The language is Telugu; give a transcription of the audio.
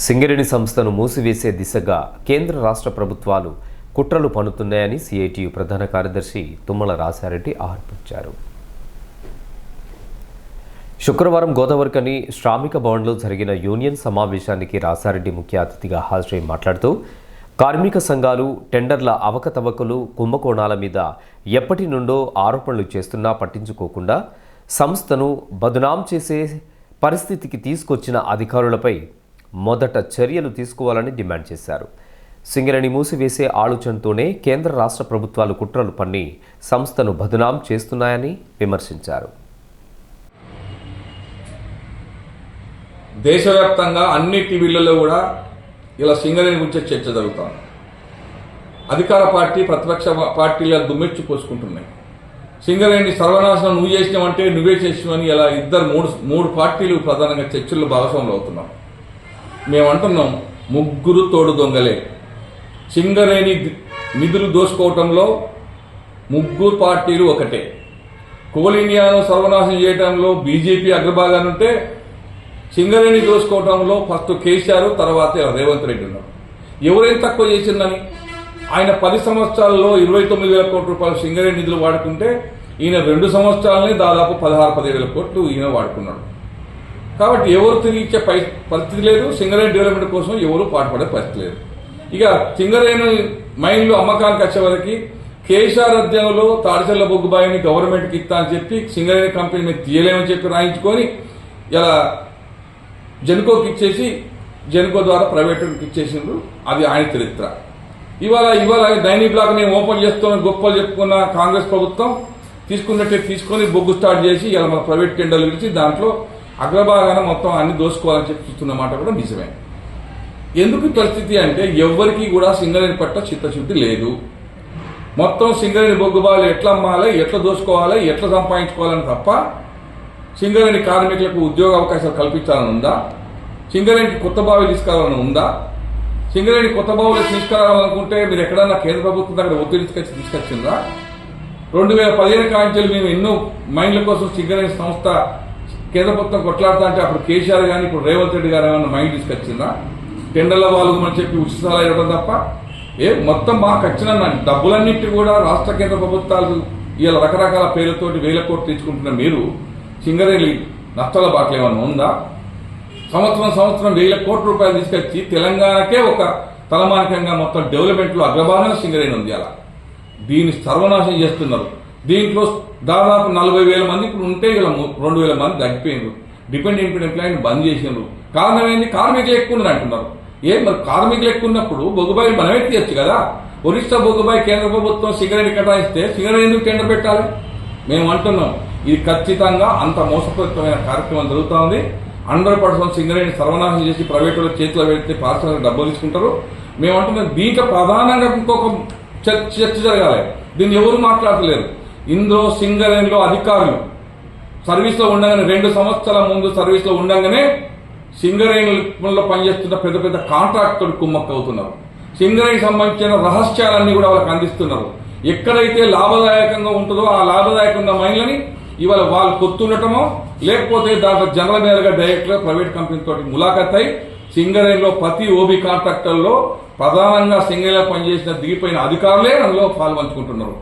సింగరేణి సంస్థను మూసివేసే దిశగా కేంద్ర రాష్ట్ర ప్రభుత్వాలు కుట్రలు పన్నుతున్నాయని సిఐటియు ప్రధాన కార్యదర్శి తుమ్మల రాసారెడ్డి ఆరోపించారు. శుక్రవారం గోదావరికని శ్రామిక భవన్లో జరిగిన యూనియన్ సమావేశానికి రాసారెడ్డి ముఖ్య అతిథిగా హాజరై మాట్లాడుతూ కార్మిక సంఘాలు టెండర్ల అవకతవకలు కుంభకోణాల మీద ఎప్పటి నుండో ఆరోపణలు చేస్తున్నా పట్టించుకోకుండా సంస్థను బదనాం చేసే పరిస్థితికి తీసుకొచ్చిన అధికారులపై మొదట చర్యలు తీసుకోవాలని డిమాండ్ చేశారు. సింగరేణి మూసివేసే ఆలోచనతోనే కేంద్ర రాష్ట్ర ప్రభుత్వాలు కుట్రలు పన్ని సంస్థను బదనాం చేస్తున్నాయని విమర్శించారు. దేశవ్యాప్తంగా అన్ని టీవీలలో కూడా ఇలా సింగరేణి గురించి చర్చ జరుగుతుంది. అధికార పార్టీ ప్రతిపక్ష పార్టీల దుమ్మెచ్చి పోసుకుంటున్నాయి. సింగరేణి సర్వనాశనం నువ్వు చేసినావంటే నువ్వే చేసినావని ఇలా మూడు పార్టీలు ప్రధానంగా చర్చల్లో భాగస్వాములు అవుతున్నాం. మేమంటున్నాం, ముగ్గురు తోడు దొంగలే. సింగరేణి నిధులు దోసుకోవటంలో ముగ్గురు పార్టీలు ఒకటే. కోల్ ఇండియాను సర్వనాశనం చేయడంలో బీజేపీ అగ్రభాగానుంటే సింగరేణి దోసుకోవడంలో ఫస్ట్ కేసీఆర్, తర్వాత రేవంత్ రెడ్డి ఉన్నారు. ఎవరేం తక్కువ చేసిందని ఆయన 10 సంవత్సరాల్లో 29,000 కోట్ల రూపాయలు సింగరేణి నిధులు వాడుకుంటే ఈయన 2 సంవత్సరాలని దాదాపు 16-17,000 కోట్లు ఈయన వాడుకున్నాడు. కాబట్టి ఎవరు తిరిగి ఇచ్చే పరిస్థితి లేదు. సింగరేణి డెవలప్మెంట్ కోసం ఎవరు పాటుపడే పరిస్థితి లేదు. ఇక సింగరేణి మైన్లు అమ్మకానికి వచ్చే వరకు కేసీఆర్ అధ్యయనంలో తాడిచెర్ల బొగ్గుబాయిని గవర్నమెంట్కి ఇస్తా అని చెప్పి సింగరేణి కంపెనీ మీద తీయలేమని చెప్పి రాయించుకొని ఇలా జెన్కోకి ఇచ్చేసి జెన్కో ద్వారా ప్రైవేట్కి ఇచ్చేసిండ్రు. అది ఆయన చరిత్ర. ఇవాళ డైనీ బ్లాక్ నేను ఓపెన్ చేస్తున్న గొప్పలు చెప్పుకున్న కాంగ్రెస్ ప్రభుత్వం తీసుకున్నట్టే తీసుకొని బొగ్గు స్టార్ట్ చేసి ఇలా మన ప్రైవేట్ టెండర్లు ఇచ్చి దాంట్లో అగ్రభాగాన మొత్తం అన్ని దోసుకోవాలని చెప్పి చూస్తున్న మాట కూడా నిజమే. ఎందుకు పరిస్థితి అంటే ఎవ్వరికీ కూడా సింగరేణి పట్ల చిత్తశుద్ధి లేదు. మొత్తం సింగరేణి బొగ్గుబాలు ఎట్లా అమ్మాలి, ఎట్లా దోసుకోవాలి, ఎట్లా సంపాదించుకోవాలని తప్ప సింగరేణి కార్మికులకు ఉద్యోగ అవకాశాలు కల్పించాలని ఉందా? సింగరేణికి కొత్త బావిలు తీసుకురావాలని ఉందా? సింగరేణి కొత్త బావులు తీసుకురావాలనుకుంటే మీరు ఎక్కడన్నా కేంద్ర ప్రభుత్వం దగ్గర ఒత్తిడి తీసుకొచ్చిందా? 2015 కాంచెలు మేము ఎన్నో మైన్ల కోసం సింగరేణి సంస్థ కేంద్ర ప్రభుత్వం కొట్లాడుతా అంటే అప్పుడు కేసీఆర్ కానీ ఇప్పుడు రేవంత్ రెడ్డి గారు ఏమన్నా మైండ్ తీసుకొచ్చిందా? టెండర్ల వాళ్ళని చెప్పి ఉచిత సలహా ఇవ్వడం తప్ప మొత్తం మాకు వచ్చిన డబ్బులన్నింటి కూడా రాష్ట్ర కేంద్ర ప్రభుత్వాలు ఇలా రకరకాల పేర్లతోటి 1000 కోట్లు తెచ్చుకుంటున్న మీరు సింగరేణి నష్టాల బాటలు ఏమన్నా ఉందా? సంవత్సరం 1000 కోట్ల రూపాయలు తీసుకొచ్చి తెలంగాణకే ఒక తలమానికంగా మొత్తం డెవలప్మెంట్లో అగ్రభాగంగా సింగరేణి ఉంది. అలా దీన్ని సర్వనాశనం చేస్తున్నారు. దీంట్లో దాదాపు 40,000 మంది ఇప్పుడు ఉంటే ఇలా 2,000 మంది తగ్గిపోయినారు. డిపెండెంట్ ఎంప్లాయీని బంద్ చేసినారు. కారణం ఏంది? కార్మికులు ఎక్కువ ఉన్నారు అంటున్నారు. మరి కార్మికులు ఎక్కువ ఉన్నప్పుడు బొగ్గుబాయి మనమే తీయచ్చు కదా. ఒరిస్సా బొగ్గుబాయి కేంద్ర ప్రభుత్వం సింగరేణి కేటాయిస్తే సింగరేణి ఎందుకు టెండర్ పెట్టాలి? మేము అంటున్నాం, ఇది ఖచ్చితంగా అంత మోసపూరితమైన కార్యక్రమం జరుగుతూ ఉంది. 100% సింగరేణి సర్వనాశనం చేసి ప్రైవేట్ వాళ్ళ చేతిలో పెడితే పారిశ్రామిక డబ్బులు తీసుకుంటారు. మేము అంటున్నాం, దీంట్లో ప్రధానంగా ఇంకొక చర్చ జరగాలి. దీన్ని ఎవరు మాట్లాడలేరు. ఇందులో సింగరేణిలో అధికారులు సర్వీస్లో ఉండగానే 2 సంవత్సరాల ముందు సర్వీస్లో ఉండగానే సింగరేణిలో పనిచేస్తున్న పెద్ద పెద్ద కాంట్రాక్టులు కుమ్మక్క అవుతున్నారు. సింగరేణికి సంబంధించిన రహస్యాలన్నీ కూడా వాళ్ళకి అందిస్తున్నారు. ఎక్కడైతే లాభదాయకంగా ఉంటుందో ఆ లాభదాయకంగా మైన్లని ఇవాళ వాళ్ళు కొత్తుండటమో లేకపోతే దాంట్లో జనరల్ మేనేజర్గా డైరెక్ట్గా ప్రైవేట్ కంపెనీతో ములాఖత్ అయి సింగరేణిలో ప్రతి ఓబీ కాంట్రాక్టర్లో ప్రధానంగా సింగరేణిలో పనిచేసిన దిగిపోయిన అధికారులే అందులో పాల్పంచుకుంటున్నారు.